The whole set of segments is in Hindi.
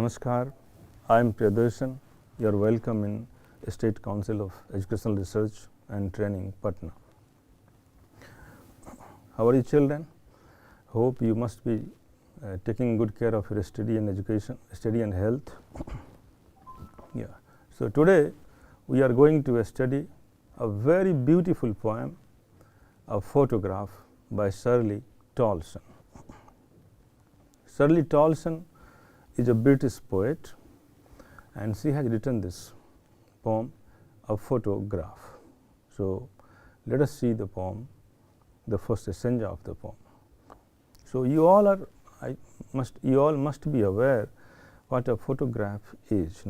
Namaskar, I am Priyadarshan. You are welcome in State Council of Educational Research and Training, Patna. How are you children? Hope you must be taking good care of your study and education, study and health. Yeah. So today we are going to study a very beautiful poem, a photograph by Shirley Tolson. Shirley Tolson is a British poet, and she has written this poem, A Photograph. So let us see the poem, the first stanza of the poem. So you all must be aware what a photograph is.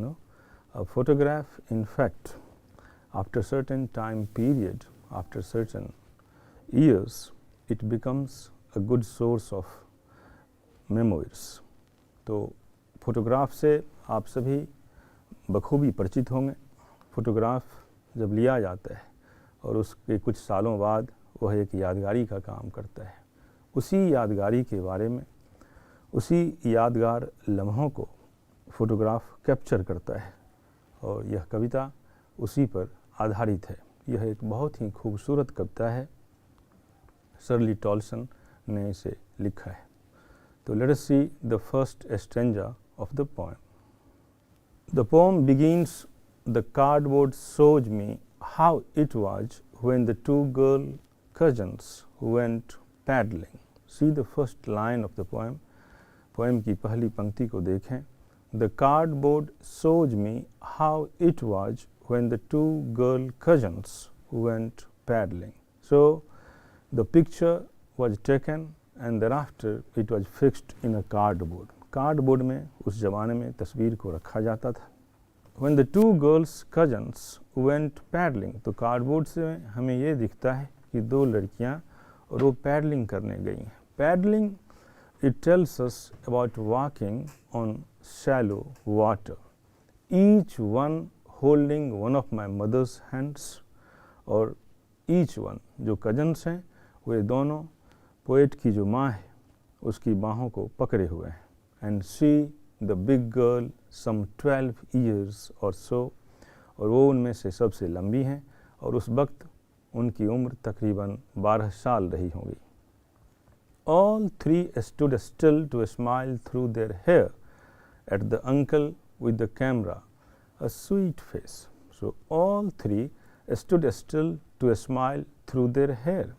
A photograph, in fact, after certain time period, after certain years, it becomes a good source of memories. तो फोटोग्राफ से आप सभी बखूबी परिचित होंगे। फ़ोटोग्राफ जब लिया जाता है और उसके कुछ सालों बाद वह एक यादगारी का काम करता है। उसी यादगारी के बारे में, उसी यादगार लम्हों को फ़ोटोग्राफ कैप्चर करता है और यह कविता उसी पर आधारित है। यह एक बहुत ही खूबसूरत कविता है, शर्ली टॉल्सन ने इसे लिखा है। So let us see the first stanza of the poem. The poem begins, "The cardboard shows me how it was when the two girl cousins went paddling." See the first line of the poem. Poem की पहली पंक्ति को देखें। The cardboard shows me how it was when the two girl cousins went paddling. So the picture was taken and thereafter it was fixed in a cardboard. Cardboard में उस ज़माने में तस्वीर को रखा जाता था। When the two girls cousins went paddling, तो cardboard से हमें ये दिखता है कि दो लड़कियां और वो paddling करने गई हैं। Paddling, it tells us about walking on shallow water, each one holding one of my mother's hands, और each one जो cousins हैं वे दोनों पोएट की जो माँ है उसकी बाहों को पकड़े हुए हैं। And she the big girl some 12 years और सो, और वो उनमें से सबसे लंबी हैं और उस वक्त उनकी उम्र तकरीबन 12 साल रही होंगी। All three stood still to smile through their hair at the uncle with the camera, a sweet face. So all three stood still to smile through their hair.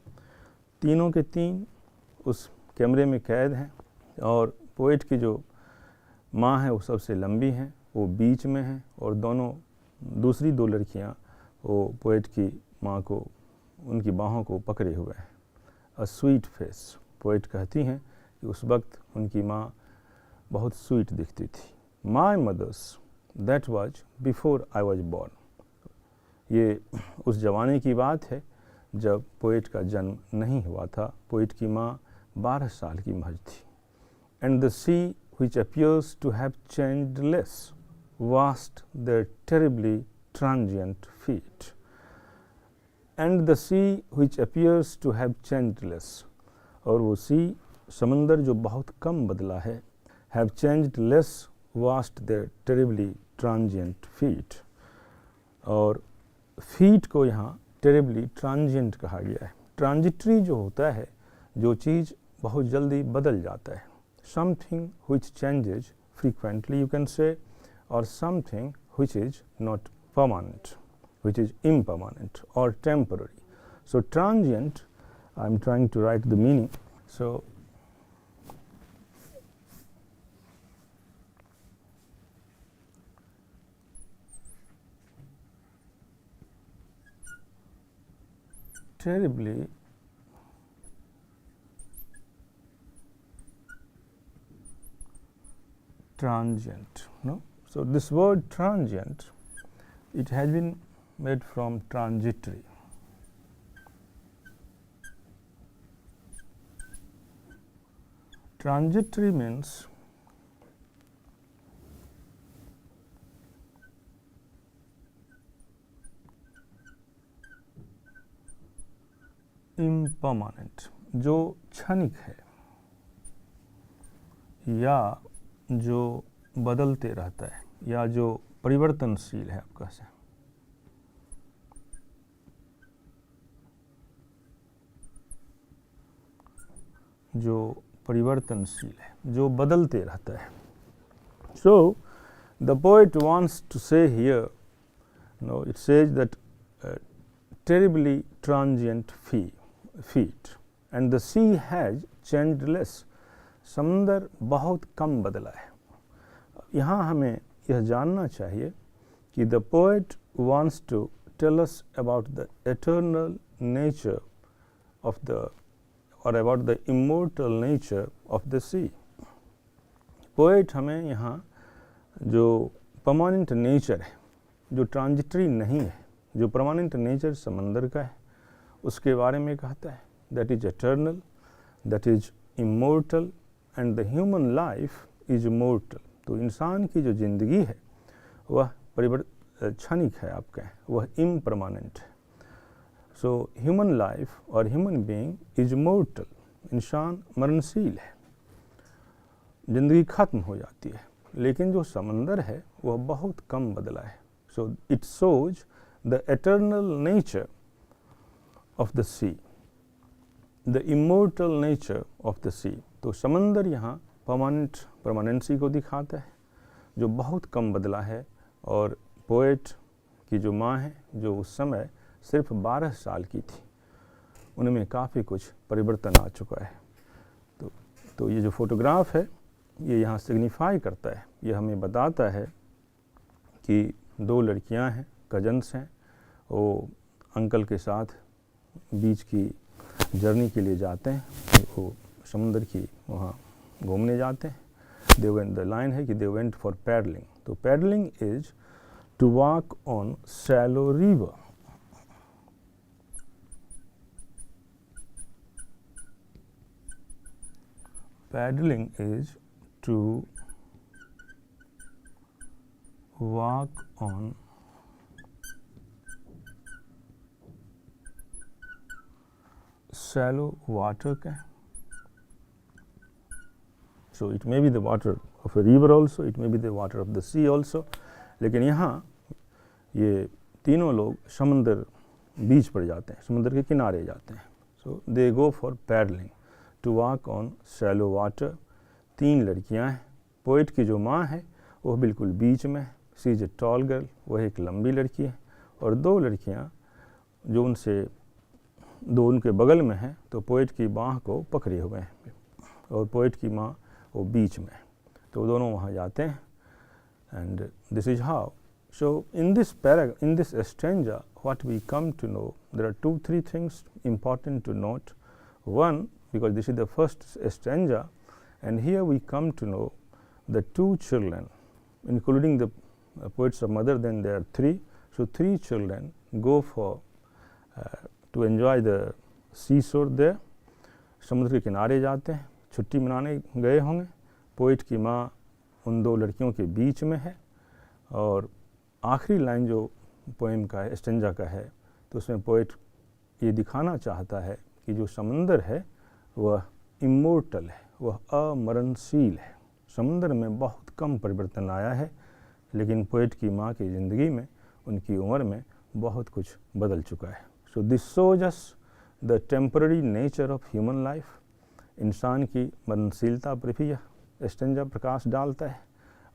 तीनों के तीन उस कैमरे में कैद हैं और पोएट की जो माँ है वो सबसे लंबी हैं, वो बीच में हैं और दोनों दूसरी दो लड़कियाँ वो पोएट की माँ को, उनकी बाहों को पकड़े हुए हैं। अ स्वीट फेस, पोएट कहती हैं कि उस वक्त उनकी माँ बहुत स्वीट दिखती थी। My mothers, that was before I was born. ये उस ज़माने की बात है जब पोएट का जन्म नहीं हुआ था। पोएट की माँ 12 साल की महज थी। And the sea which appears to have changed less washed their terribly transient feet. And the sea which appears to have changed less, और वो सी समंदर जो बहुत कम बदला है, have changed less washed their terribly transient feet, और feet को यहाँ terribly transient कहा गया है। ट्रांजिटरी जो होता है, जो चीज़ बहुत जल्दी बदल जाता है, something which changes frequently you can say, or something which is not permanent, which is impermanent or temporary. So transient, I am trying to write the meaning. So terribly transient, no? So this word transient, it has been made from transitory. Transitory means impermanent, जो क्षणिक है या जो बदलते रहता है या जो परिवर्तनशील है, आप कह सकते हैं, जो परिवर्तनशील है, जो बदलते रहता है. So the poet wants to say here, it says that terribly transient feet and the sea has changed less. समंदर बहुत कम बदला है. यहाँ हमें यह जानना चाहिए कि the poet wants to tell us about the eternal nature of the or about the immortal nature of the sea. Poet हमें यहाँ जो परमानेंट नेचर है, जो ट्रांजिटरी नहीं है, जो परमानेंट नेचर समंदर का है, उसके बारे में कहता है. That is eternal, that is immortal and the human life is mortar. तो इंसान की जो ज़िंदगी है वह क्षणिक है, आप कहें, वह इम्परमानेंट है. सो ह्यूमन लाइफ और ह्यूमन बीइंग इज मोर्टल. इंसान मरणशील है, ज़िंदगी ख़त्म हो जाती है. लेकिन जो समंदर है वह बहुत कम बदला है. So it shows the eternal nature of the sea, the immortal nature of the sea. तो समंदर यहाँ परमानेंसी को दिखाता है, जो बहुत कम बदला है. और पोएट की जो माँ है, जो उस समय सिर्फ 12 साल की थी, उनमें काफ़ी कुछ परिवर्तन आ चुका है. तो ये जो फोटोग्राफ है ये यहाँ सिग्निफाई करता है, ये हमें बताता है कि 2 लड़कियाँ हैं, कजन्स हैं, वो अंकल के साथ बीच की जर्नी के लिए जाते हैं, वो समुद्र की वहाँ घूमने जाते हैं. द लाइन है कि दे वेंट फॉर पैडलिंग. तो paddling is to walk on shallow river. Paddling is to walk on shallow water. So it may be the water of a river also, it may be the water of the sea also. लेकिन यहाँ ये तीनों लोग समुंदर बीच पर जाते हैं, समुंदर के किनारे जाते हैं. So they go for paddling to walk on shallow water. 3 लड़कियां हैं. पोइट की जो माँ है वह बिल्कुल बीच में, she is a tall girl, वह एक लंबी लड़की है. और 2 लड़कियां जो दो उनके बगल में हैं, तो पोइट की बाँह को पकड़े हुए हैं और पोइट की माँ वो बीच में. तो दोनों वहाँ जाते हैं. And this is how. So in this stanza what we come to know, there are 2-3 things important to note. One, because this is the first stanza, and here we come to know the 2 children, including the poet's mother, then there are 3. So 3 children go for to enjoy the seashore there. समुद्र के किनारे जाते हैं, छुट्टी मनाने गए होंगे. पोइट की माँ उन 2 लड़कियों के बीच में है. और आखिरी लाइन जो पोएम का है, स्टेंजा का है, तो उसमें पोइट ये दिखाना चाहता है कि जो समंदर है वह इमोर्टल है, वह अमरणशील है. समुद्र में बहुत कम परिवर्तन आया है, लेकिन पोइट की माँ की ज़िंदगी में, उनकी उम्र में बहुत कुछ बदल चुका है. So this shows us the temporary nature of human life. इंसान की मरणशीलता पर भी यह स्टेंजा प्रकाश डालता है.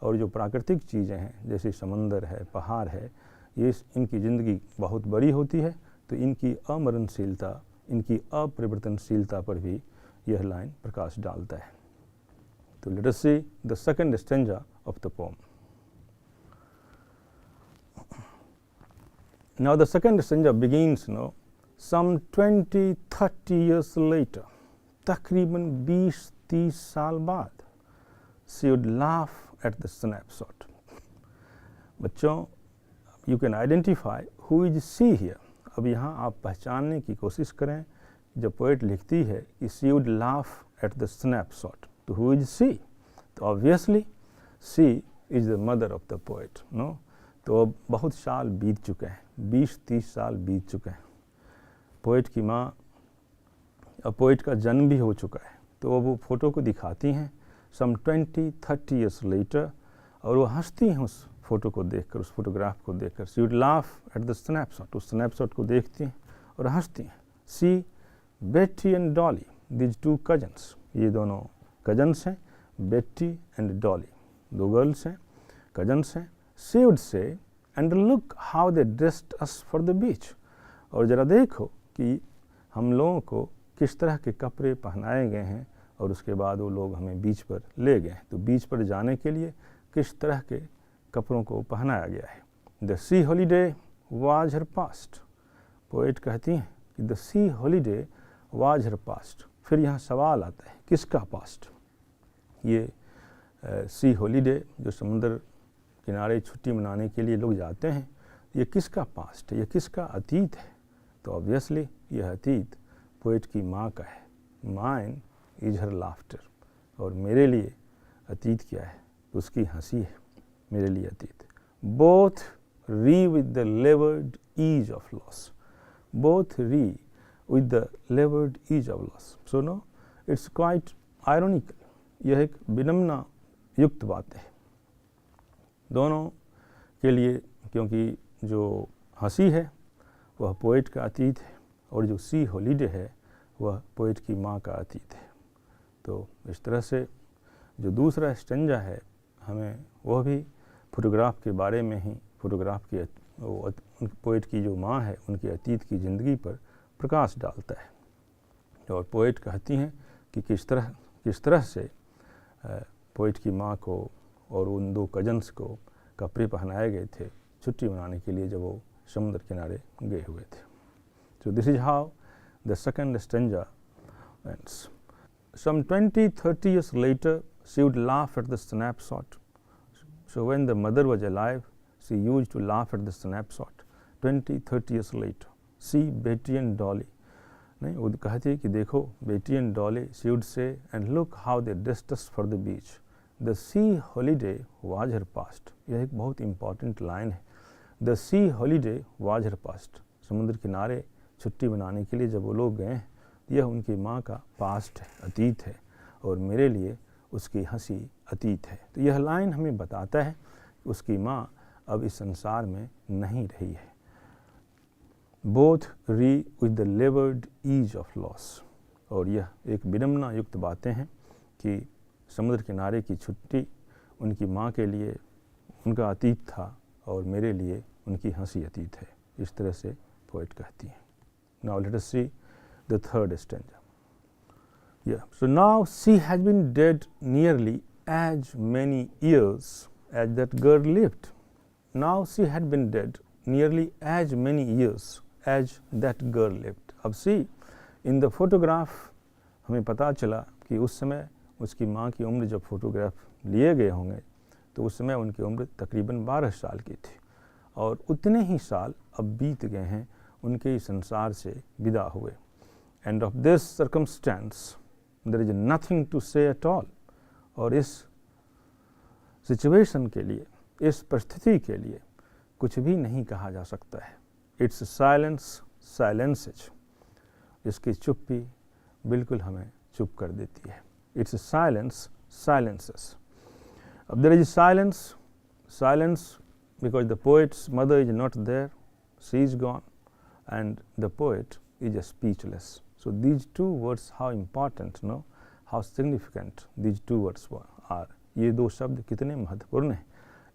और जो प्राकृतिक चीज़ें हैं, जैसे समंदर है, पहाड़ है, ये इनकी ज़िंदगी बहुत बड़ी होती है, तो इनकी अमरणशीलता, इनकी अपरिवर्तनशीलता पर भी यह लाइन प्रकाश डालता है. तो let us see the second stanza of the poem. Now the second stanza begins some 20-30 years later, तकरीबन 20-30 साल बाद. She would laugh at the snapshot. बच्चों, you can identify who is she here. अब यहाँ आप पहचानने की कोशिश करें. जब पोएट लिखती है कि she would laugh at the snapshot, तो who is she? तो obviously she is the mother of the poet. तो अब बहुत साल बीत चुके हैं, 20-30 साल बीत चुके हैं. पोएट की माँ, अब पोएट का जन्म भी हो चुका है. तो अब वो फ़ोटो को दिखाती हैं. Some 20-30 years later, और वो हंसती हैं उस फोटो को देखकर, उस फोटोग्राफ को देखकर। She would laugh at the snapshot, उस स्नैपशॉट को देखती हैं और हंसती हैं। सी बेटी and Dolly, these two cousins, ये दोनों कजन्स हैं, बेटी एंड डॉली, दो गर्ल्स हैं, कजन्स हैं। She would say and look how they dressed us for the beach, और ज़रा देखो कि हम लोगों को किस तरह के कपड़े पहनाए गए हैं, और उसके बाद वो लोग हमें बीच पर ले गए हैं। तो बीच पर जाने के लिए किस तरह के कपड़ों को पहनाया गया है। The C holiday was her past, poet कहती हैं कि the C holiday was her past. फिर यहाँ सवाल आता है किसका पास्ट? ये सी हॉलीडे जो समुद्र किनारे छुट्टी मनाने के लिए लोग जाते हैं, ये किसका पास्ट है, ये किसका अतीत है? तो ऑब्वियसली यह अतीत पोएट की माँ का है। माइन इज हर लाफ्टर, और मेरे लिए अतीत क्या है? उसकी हंसी है मेरे लिए अतीत। Both re with the levered ease of loss, both re with the levered ease of loss. So no it's quite ironical, यह एक विनम्रता युक्त बात है दोनों के लिए, क्योंकि जो हंसी है वह पोएट का अतीत है, और जो सी हॉलीडे है वह पोएट की माँ का अतीत है। तो इस तरह से जो दूसरा स्टेंजा है, हमें वह भी फोटोग्राफ के बारे में ही, फोटोग्राफ की पोएट की जो माँ है उनके अतीत की ज़िंदगी पर प्रकाश डालता है। और पोएट कहती हैं कि किस तरह से पोएट की माँ को और उन दो कजन्स को कपड़े पहनाए गए थे छुट्टी मनाने के लिए जब वो समुद्र किनारे गए हुए थे। So this is how the second stanza ends. Some 20-30 years later, she would laugh at the snapshot. So when the mother was alive, she used to laugh at the snapshot. 20-30 years later, see Betty and Dolly. नहीं, वो कहती है कि देखो बेटी and Dolly, she would say, and look how they dressed us for the beach. The sea holiday was her past. यह एक बहुत इम्पॉर्टेंट लाइन है। The sea holiday was her past. समुद्र किनारे छुट्टी मनाने के लिए जब वो लोग गए हैं, यह उनकी माँ का पास्ट है, अतीत है, और मेरे लिए उसकी हंसी अतीत है। तो यह लाइन हमें बताता है कि उसकी माँ अब इस संसार में नहीं रही है। Both re with the levered ease of loss, और यह एक विडम्बना युक्त बातें हैं कि समुद्र किनारे की छुट्टी उनकी माँ के लिए उनका अतीत था, और मेरे लिए उनकी हंसी अतीत है। इस तरह से पोएट कहती हैं। Now let us see the third stanza. Yeah. So now she has been dead nearly as many years as that girl lived. Now she had been dead nearly as many years as that girl lived. अब see in the photograph हमें पता चला कि उस समय उसकी माँ की उम्र जब फोटोग्राफ लिए गए होंगे तो उस समय उनकी उम्र तकरीबन 12 साल की थी, और उतने ही साल अब बीत गए हैं उनके इस संसार से विदा हुए। And of this circumstance there is nothing to say at all, और इस सिचुएशन के लिए, इस परिस्थिति के लिए कुछ भी नहीं कहा जा सकता है। इट्स साइलेंस साइलेंसेज, इसकी चुप्पी बिल्कुल हमें चुप कर देती है। It's silence silences. अब there is silence, silence because the poet's mother is not there, she is gone, and the poet is speechless. So these two words, how important, no, how significant these two words are. ये दो शब्द कितने महत्वपूर्ण हैं।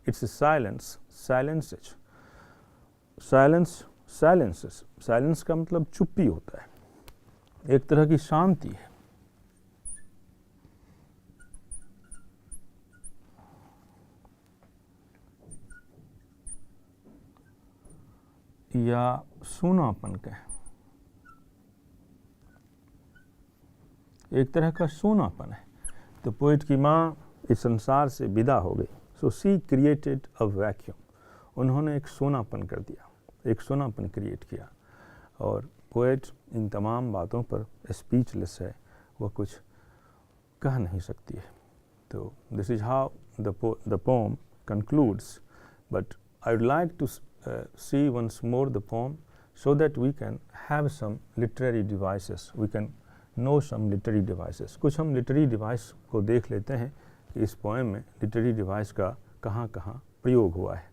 It's silence, silences, silence, silences. Silence का मतलब चुप्पी होता है, एक तरह की शांति है। या सूनापन कहें, एक तरह का सूनापन है। तो पोएट की माँ इस संसार से विदा हो गई। सो सी क्रिएटेड अ वैक्यूम, उन्होंने एक सूनापन कर दिया, एक सूनापन क्रिएट किया, और पोएट इन तमाम बातों पर स्पीचलेस है, वह कुछ कह नहीं सकती है। तो this is how the poem concludes, but I would like to see once more the poem so that we can have some literary devices, we can know some literary devices. कुछ हम literary device को देख लेते हैं कि इस poem में literary device का कहाँ कहाँ प्रयोग हुआ है.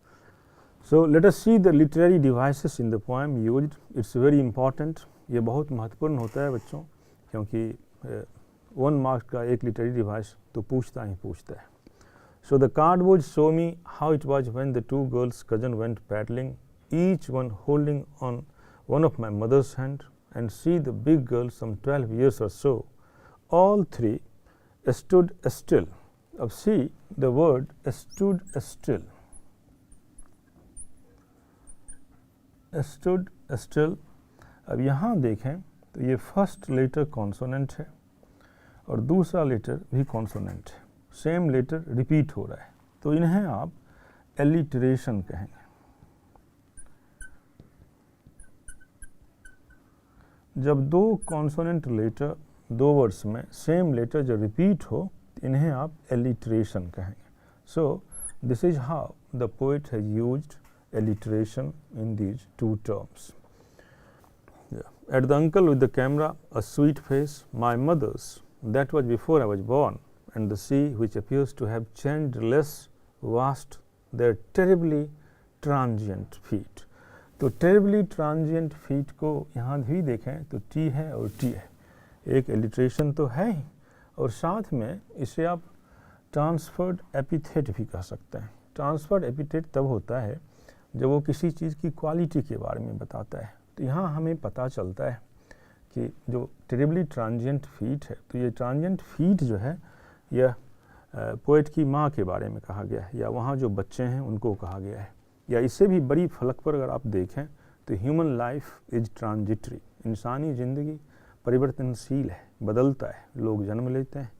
So let us see the literary devices in the poem used. It's very important. ये बहुत महत्वपूर्ण होता है बच्चों, क्योंकि 1 मार्क्स का एक लिटरेरी डिवाइस तो पूछता ही पूछता है. So the card would show me how it was when the 2 girls' cousin went paddling, each one holding on one of my mother's hand, and see the big girl, some 12 years or so, all 3 stood still. अब see the word stood still. Stood still. अब यहाँ देखें तो ये फर्स्ट लेटर कॉन्सोनेंट है और दूसरा लेटर भी कॉन्सोनेंट है. सेम लेटर रिपीट हो रहा है, तो इन्हें आप एलिटरेशन कहेंगे. जब 2 कॉन्सोनेंट लेटर 2 वर्ड्स में सेम लेटर जो रिपीट हो, इन्हें आप एलिटरेशन कहेंगे. So this is how the poet has used alliteration in these 2 terms. At the uncle with the camera, a sweet face, my mother's, that was before I was born, and the sea which appears to have changed less vast their terribly transient feet. तो terribly transient feet को यहाँ भी देखें तो T है और T है, एक alliteration तो है ही, और साथ में इसे आप transferred epithet भी कह सकते हैं. transferred epithet तब होता है जब वो किसी चीज़ की क्वालिटी के बारे में बताता है. तो यहाँ हमें पता चलता है कि जो टेरिबली ट्रांजिएंट फीट है, तो ये ट्रांजिएंट फीट जो है यह पोएट की माँ के बारे में कहा गया है, या वहाँ जो बच्चे हैं उनको कहा गया है. या इससे भी बड़ी फलक पर अगर आप देखें तो ह्यूमन लाइफ इज ट्रांजिटरी. इंसानी ज़िंदगी परिवर्तनशील है, बदलता है. लोग जन्म लेते हैं,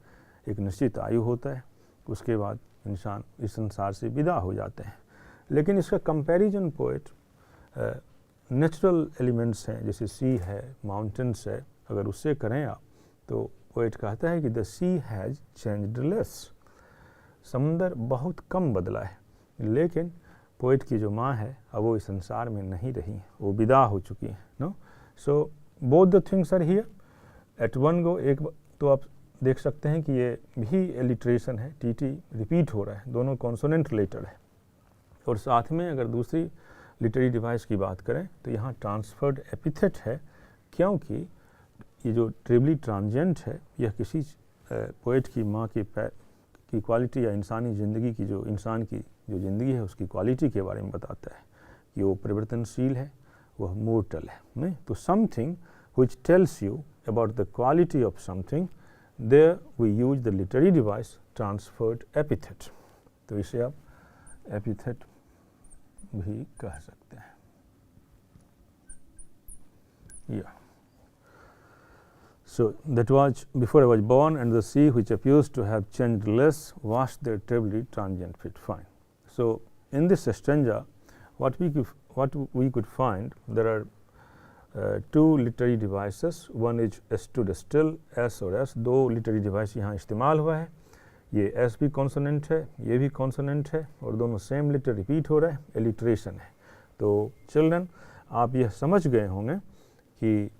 एक निश्चित आयु होता है, उसके बाद इंसान इस संसार से विदा हो जाते हैं. लेकिन इसका कंपैरिजन पोएट नेचुरल एलिमेंट्स हैं, जैसे सी है, माउंटेन्स है, अगर उससे करें आप, तो पोएट कहता है कि the sea has changed less. समुंदर बहुत कम बदला है, लेकिन पोएट की जो माँ है अब वो इस संसार में नहीं रही, वो विदा हो चुकी है. No, so both the things are here at one go. एक तो आप देख सकते हैं कि ये भी एलिट्रेशन है, टी टी रिपीट हो रहा है, दोनों कॉन्सोनेंट लेटर है. और साथ में अगर दूसरी लिटरेरी डिवाइस की बात करें तो यहाँ ट्रांसफर्ड एपिथेट है, क्योंकि ये जो ट्रिबली ट्रांजिएंट है यह किसी पोएट की माँ की क्वालिटी या इंसानी ज़िंदगी की, जो इंसान की जो ज़िंदगी है उसकी क्वालिटी के बारे में बताता है कि वो परिवर्तनशील है, वह मोर्टल है. नहीं तो something which tells you about the quality of something, there we use the literary device transferred epithet. तो इसे आप एपिथेट भी कह सकते हैं. Yeah. So that was before I was born, and the sea which appears to have changed less washed their terribly transient feet. Fine. So in this stanza, what we could find, there are 2 literary devices. One is stood still, S और S. 2 literary device यहाँ इस्तेमाल हुआ है. ये एस भी कॉन्सोनेंट है, ये भी कॉन्सोनेंट है, और दोनों सेम लेटर रिपीट हो रहा है, एलिट्रेशन है. तो चिल्ड्रन, आप यह समझ गए होंगे कि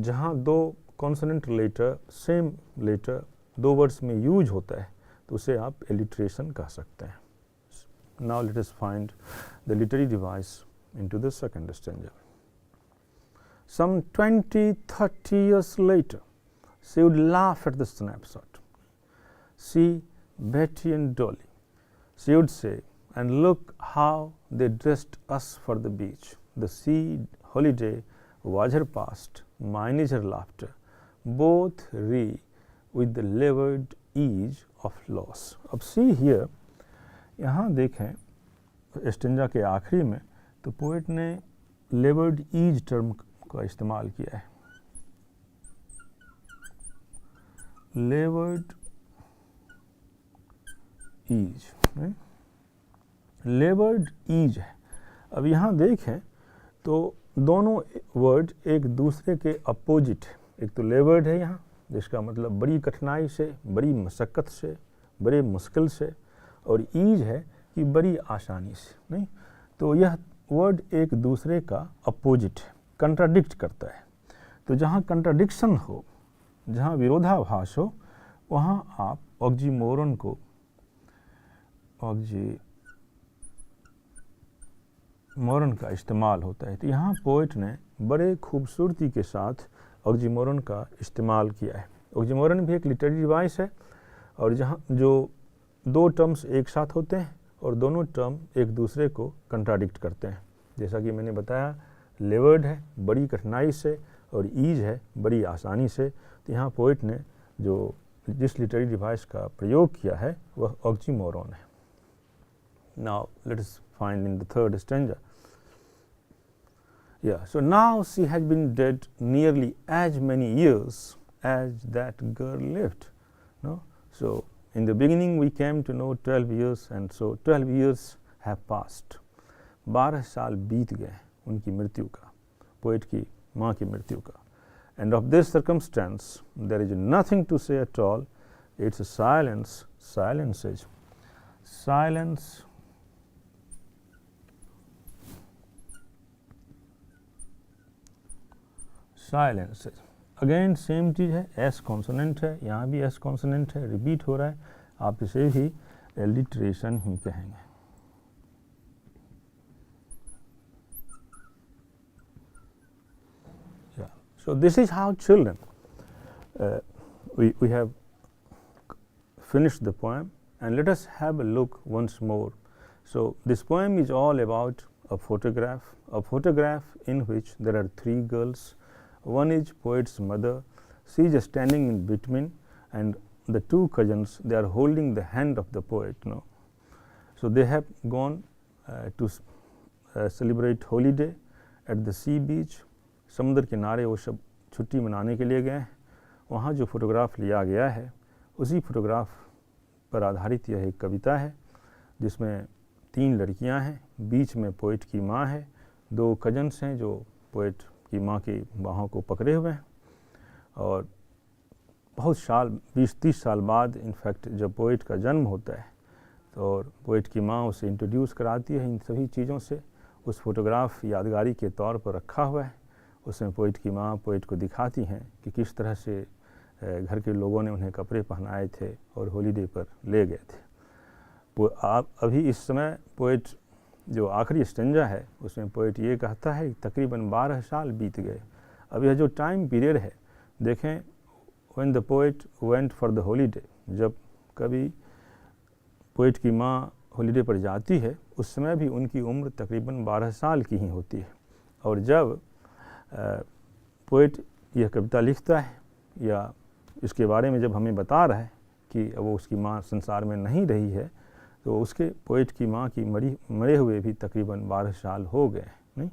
जहाँ 2 consonant letter same letter 2 words में यूज होता है तो उसे आप एलिट्रेशन कह सकते हैं. Now let us find the literary device into the second stanza. Some 20-30 years later, she would laugh at the snapshot. See Betty and Dolly, she would say, and look how they dressed us for the beach. The sea holiday was her past, mine is her laughter, both re with the levered ease of loss. अब see here, यहाँ देखें स्टेंजा के आखिरी में तो पोएट ने लेवर्ड ईज टर्म का इस्तेमाल किया है. लेवर्ड ईज, लेवर्ड ईज है. अब यहाँ देखें तो दोनों वर्ड एक दूसरे के अपोजिट है. एक तो लेवर्ड है यहाँ, जिसका मतलब बड़ी कठिनाई से, बड़ी मशक्क़त से, बड़े मुश्किल से, और ईज है कि बड़ी आसानी से. नहीं तो यह वर्ड एक दूसरे का अपोजिट है, कंट्राडिक्ट करता है. तो जहाँ कंट्राडिक्शन हो, जहाँ विरोधाभास हो, वहाँ आप ऑक्सीमोरन को ऑक्सीमोरन ऑक्सीमोरन का इस्तेमाल होता है। तो यहाँ पोइट ने बड़े खूबसूरती के साथ ऑक्सीमोरन का इस्तेमाल किया है। ऑक्सीमोरन भी एक लिटरेरी डिवाइस है और जहाँ जो दो टर्म्स एक साथ होते हैं और दोनों टर्म एक दूसरे को कंट्राडिक्ट करते हैं। जैसा कि मैंने बताया, लेवर्ड है बड़ी कठिनाई से और ईज है बड़ी आसानी से। तो यहाँ पोइट ने जो जिस लिटरेरी डिवाइस का प्रयोग किया है वह ऑक्सीमोरन है। Now let us find in the third stanza. Yeah, so now she has been dead nearly as many years as that girl lived. No? So in the beginning we came to know 12 years and so 12 years have passed. 12 साल बीत गए उनकी मृत्यु का, पोइट की माँ की मृत्यु का। And of this circumstance there is nothing to say at all. It's a silence. Silence is silence. Silence again same चीज़ है, एस कॉन्सोनेंट है, यहाँ भी एस कॉन्सोनेंट है, रिपीट हो रहा है, आप इसे भी एलिट्रेशन ही कहेंगे। So this is how children, we have finished the poem and let us have a look once more. So this poem is all about a photograph in which there are three girls. One is poet's mother. She is standing in between, and the two cousins, they are holding the hand of the poet. No? So they have gone to celebrate holiday at the sea beach. समुद्र किनारे वो सब छुट्टी मनाने के लिए गए। वहाँ जो फोटोग्राफ लिया गया है उसी फोटोग्राफ पर आधारित यह एक कविता है जिसमें तीन लड़कियाँ हैं, बीच में पोइट की माँ है, दो कजन्स हैं जो पोइट की माँ की बाहों को पकड़े हुए हैं। और बहुत साल 20-30 साल बाद इनफैक्ट जब पोइट का जन्म होता है तो और पोइट की माँ उसे इंट्रोड्यूस कराती है इन सभी चीज़ों से। उस फोटोग्राफ यादगारी के तौर पर रखा हुआ है। उसमें पोइट की माँ पोइट को दिखाती हैं कि किस तरह से घर के लोगों ने उन्हें कपड़े पहनाए थे और हॉलीडे पर ले गए थे। वो अभी इस समय पोइट जो आखिरी स्टेंजा है उसमें पोइट ये कहता है तकरीबन 12 साल बीत गए। अब यह जो टाइम पीरियड है देखें, when the poet went for the holiday, जब कभी पोइट की माँ हॉलीडे पर जाती है उस समय भी उनकी उम्र तकरीबन 12 साल की ही होती है। और जब पोइट यह कविता लिखता है या इसके बारे में जब हमें बता रहा है कि वो उसकी माँ संसार में नहीं रही है तो उसके पोइट की माँ की मरे हुए भी तकरीबन 12 साल हो गए नहीं।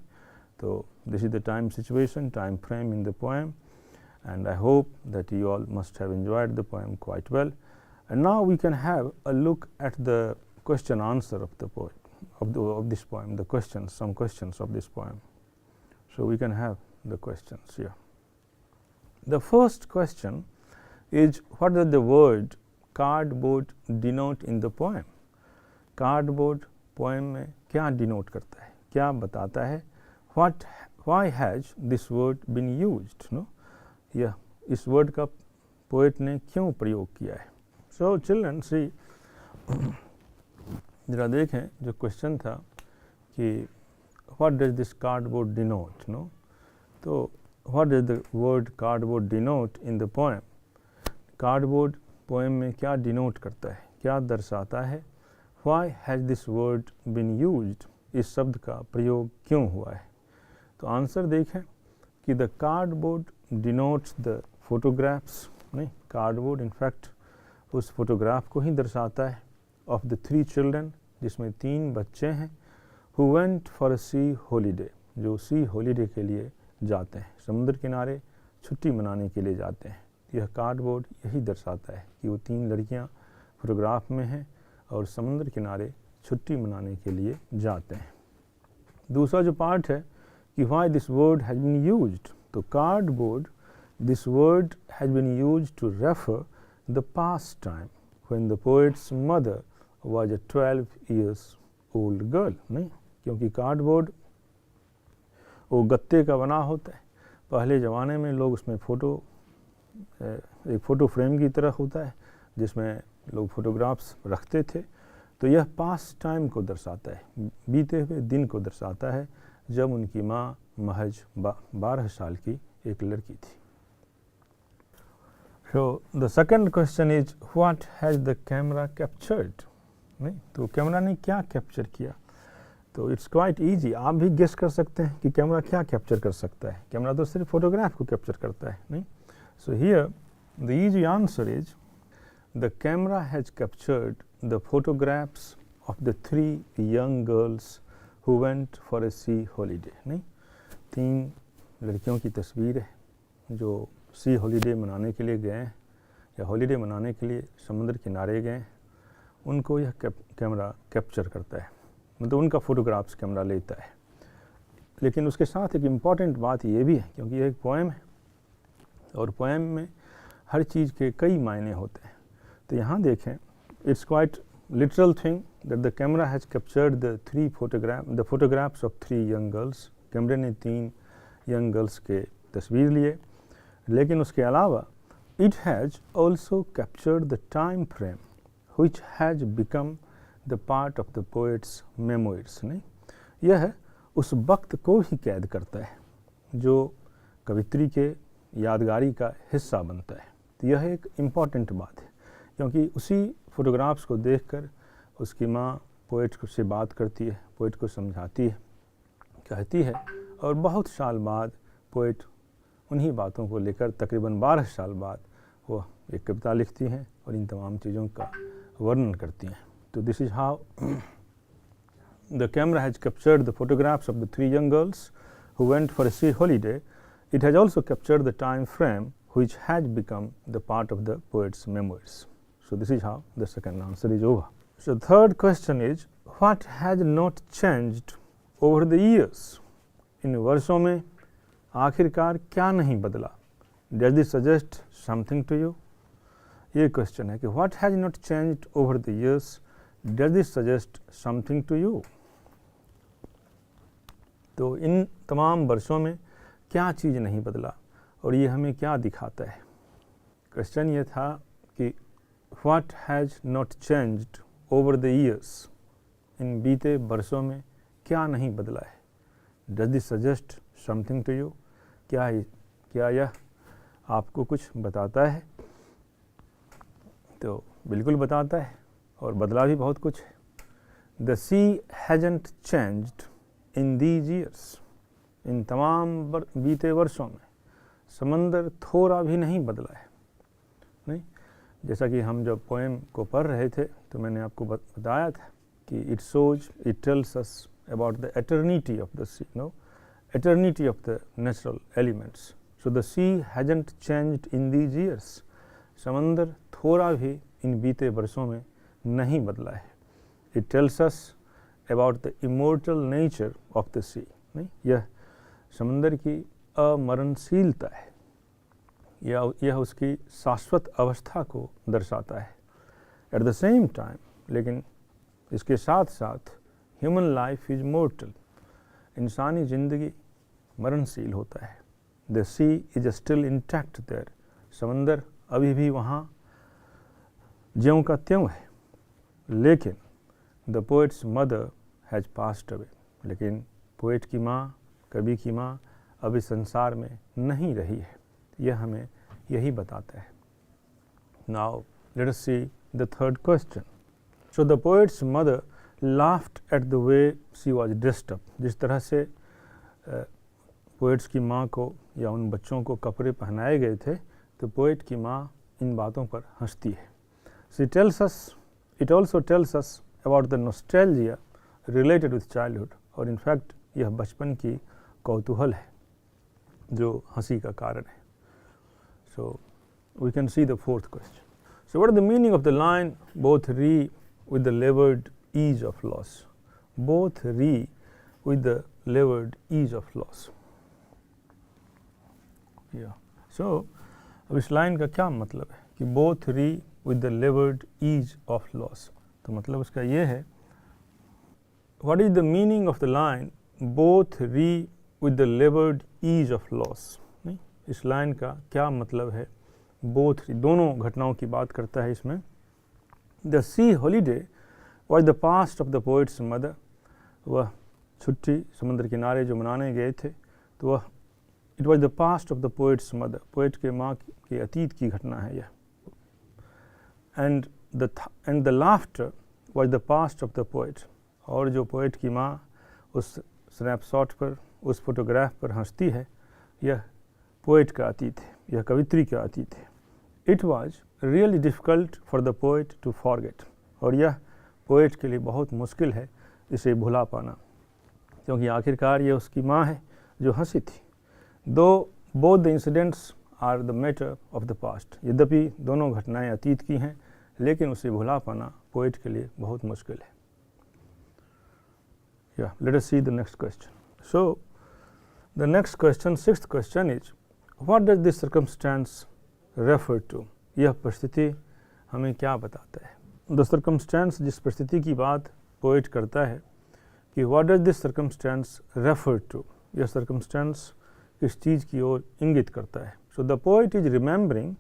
तो this is the time situation, time frame in the poem, and I hope that you all must have enjoyed the poem quite well. And now we can have a look at the question answer of the poet of this poem, the questions, some questions of this poem. So we can have the questions here. The first question is, what does the word cardboard denote in the poem? Cardboard poem में क्या denote करता है, क्या बताता है? Why has this word been used? No? यह इस वर्ड का पोएट ने क्यों प्रयोग किया है? सो चिल्ड्रन सी, जरा देखें जो क्वेश्चन था कि what does this cardboard denote, no? तो what does the word cardboard denote in the poem? Cardboard poem में क्या डिनोट करता है, क्या दर्शाता है? Why has this word been used, इस शब्द का प्रयोग क्यों हुआ है? तो आंसर देखें कि the cardboard denotes the photographs, नहीं, कार्डबोर्ड इनफैक्ट उस फोटोग्राफ को ही दर्शाता है, of the three children, जिसमें 3 बच्चे हैं, who went for a sea holiday, जो सी हॉलीडे के लिए जाते हैं, समुद्र किनारे छुट्टी मनाने के लिए जाते हैं। यह कार्डबोर्ड यही दर्शाता है कि वो 3 लड़कियां फोटोग्राफ में हैं और समुद्र किनारे छुट्टी मनाने के लिए जाते हैं। दूसरा जो पार्ट है कि why this word has been used, तो cardboard, this word has been used to refer the past time when the poet's mother was a 12 years old girl, नहीं, क्योंकि कार्डबोर्ड वो गत्ते का बना होता है। पहले ज़माने में लोग उसमें एक फ़ोटो फ्रेम की तरह होता है जिसमें लोग फोटोग्राफ्स रखते थे। तो यह पास्ट टाइम को दर्शाता है, बीते हुए दिन को दर्शाता है जब उनकी माँ महज 12 साल की एक लड़की थी। So the second question is what has the camera captured? नहीं, तो कैमरा ने क्या कैप्चर किया? तो इट्स क्वाइट ईजी, आप भी गेस कर सकते हैं कि कैमरा क्या कैप्चर कर सकता है। कैमरा तो सिर्फ फोटोग्राफ को कैप्चर करता है, नहीं। So here the easy answer is the camera has captured the photographs of the 3 young girls who went for a C holiday. नहीं, 3 लड़कियों की तस्वीर है जो सी हॉलीडे मनाने के लिए गए हैं या हॉलीडे मनाने के लिए समुद्र किनारे गए, उनको यह कैमरा कैप्चर करता है, मतलब उनका फ़ोटोग्राफ्स कैमरा लेता है। लेकिन उसके साथ एक इम्पॉर्टेंट बात ये भी है, क्योंकि यह एक पोएम है और पोएम में हर चीज़ के कई मायने होते हैं। तो यहाँ देखें, it's quite literal thing that the camera has captured the photographs of 3 young girls. कैमरे ने 3 यंग गर्ल्स के तस्वीर लिए, लेकिन उसके अलावा it has also captured the time frame which has become the part of the poet's memoirs। नहीं, यह उस वक्त को ही कैद करता है जो कवित्री के यादगारी का हिस्सा बनता है। तो यह एक इम्पॉर्टेंट बात है, क्योंकि उसी फोटोग्राफ्स को देखकर उसकी माँ पोएट से बात करती है, पोएट को समझाती है, कहती है, और बहुत साल बाद पोएट उन्हीं बातों को लेकर तकरीबन 12 साल बाद वो एक कविता लिखती हैं और इन तमाम चीज़ों का वर्णन करती हैं। तो this is how the camera has captured the photographs of the 3 young girls who went for a C holiday. It has also captured the time frame which had become the part of the poet's memoirs. So this is how the second answer is over. So third question is what has not changed over the years? इन वर्षों में आखिरकार क्या नहीं बदला? Does this suggest something to you? ये क्वेश्चन है कि what has not changed over the years? Does this suggest something to you? तो इन तमाम वर्षों में क्या चीज़ नहीं बदला और ये हमें क्या दिखाता है? क्वेश्चन ये था कि what has not changed over the years? इन बीते वर्षों में क्या नहीं बदला है? Does this suggest something to you? क्या यह आपको कुछ बताता है? तो बिल्कुल बताता है और बदला भी बहुत कुछ है। The sea hasn't changed in these years. इन तमाम बीते वर्षों में समंदर थोड़ा भी नहीं बदला है। नहीं, जैसा कि हम जब पोएम को पढ़ रहे थे तो मैंने आपको बताया था कि it tells us about the eternity of the sea, eternity of the natural elements. So the sea hasn't changed in these years. समंदर थोड़ा भी इन बीते वर्षों में नहीं बदला है। It tells us about the immortal nature of the sea. नहीं, यह समंदर की अमरणशीलता है, यह उसकी शाश्वत अवस्था को दर्शाता है। एट द सेम टाइम, लेकिन इसके साथ साथ ह्यूमन लाइफ इज मोर्टल, इंसानी ज़िंदगी मरणशील होता है। The sea is still intact there, समंदर अभी भी वहाँ ज्यों का त्यों है। लेकिन the poet's mother has passed away, लेकिन पोएट की माँ, कवि की माँ अभी संसार में नहीं रही है। यह हमें यही बताता है। Now let us see the third question. So the poet's mother laughed at the way she was dressed up. जिस तरह से पोएट्स की माँ को या उन बच्चों को कपड़े पहनाए गए थे, तो पोएट की माँ इन बातों पर हंसती है। She tells us, it also tells us about the nostalgia related with childhood. और इनफैक्ट यह बचपन की कौतूहल है जो हंसी का कारण है। So we can see the fourth question. So what is the meaning of the line both re with the levered ease of loss? Both re with the levered ease of loss. Yeah. So अब इस लाइन का क्या मतलब है कि both re with the levered ease of loss? तो मतलब उसका ये है, what is the meaning of the line both re with the levered ease of loss? नहीं, इस लाइन का क्या मतलब है? बोथ, दोनों घटनाओं की बात करता है इसमें। The C holiday was the past of the poets mother, वह छुट्टी समुद्र किनारे जो मनाने गए थे तो वह it was the past of the poets mother, poet के माँ के अतीत की घटना है यह। And the laughter was the past of the poet, और जो पोइट की माँ उस स्नैपशॉट पर, उस फोटोग्राफ पर हंसती है, यह पोइट का अतीत है, यह कवित्री का अतीत है। It was really difficult for the poet to forget, और यह पोइट के लिए बहुत मुश्किल है इसे भुला पाना, क्योंकि आखिरकार ये उसकी माँ है जो हंसी थी। Though both the incidents are the matter of the past, यद्यपि दोनों घटनाएं अतीत की हैं, लेकिन उसे भुला पाना पोइट के लिए बहुत मुश्किल है। Yeah, let us see the next question. So, the next question, sixth question is, what does this circumstance refer to? यह परिस्थिति हमें क्या बताता है? The circumstance, जिस परिस्थिति की बात पोइट करता है कि what does this circumstance refer to? यह circumstance किस चीज़ की ओर इंगित करता है? So, the poet is remembering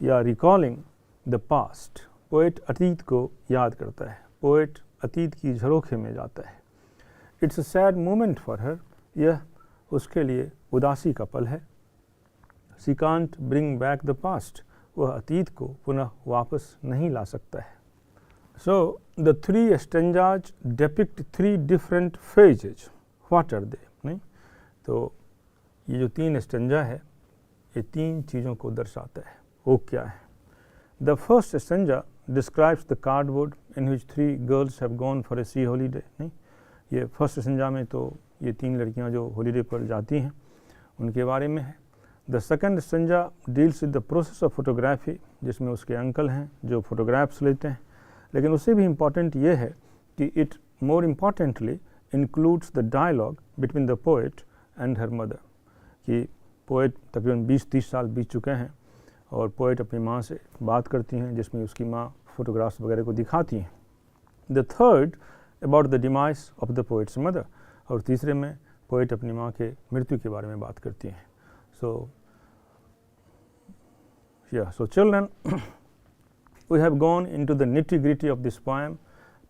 या recalling the past. पोइट अतीत को याद करता है, पोइट अतीत की झरोखे में जाता है। It's a sad moment for her, यह उसके लिए उदासी का पल है। She can't bring back the past, वह अतीत को पुनः वापस नहीं ला सकता है। So the three stanzas depict three different phases, what are they? नहीं, तो ये जो तीन स्टेंजा है ये तीन चीज़ों को दर्शाता है। वो क्या है? The first stanza describes the cardboard in which three girls have gone for a C holiday. नहीं, ये फर्स्ट स्टेंजा में तो ये तीन लड़कियां जो हॉलीडे पर जाती हैं उनके बारे में है। The second stanza deals with the process of photography, जिसमें उसके अंकल हैं जो फोटोग्राफ्स लेते हैं, लेकिन उससे भी इम्पॉर्टेंट ये है कि it more importantly includes the dialogue between the poet and her mother, कि पोइट तकरीबन 20-30 साल बीत चुके हैं और पोइट अपनी माँ से बात करती हैं, जिसमें उसकी माँ फोटोग्राफ्स वगैरह को दिखाती हैं। The third about the demise of the poets mother, और तीसरे में पोइट अपनी माँ के मृत्यु के बारे में बात करती हैं। So children, we have gone into the nitty-gritty of this poem,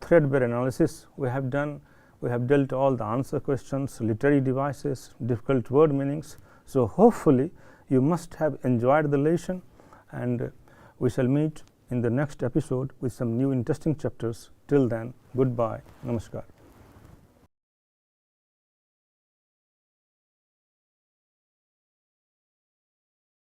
threadbare analysis we have done. We have dealt all the answer questions, literary devices, difficult word meanings. So hopefully you must have enjoyed the lesson, and we shall meet in the next episode with some new interesting chapters. Till then, goodbye, namaskar.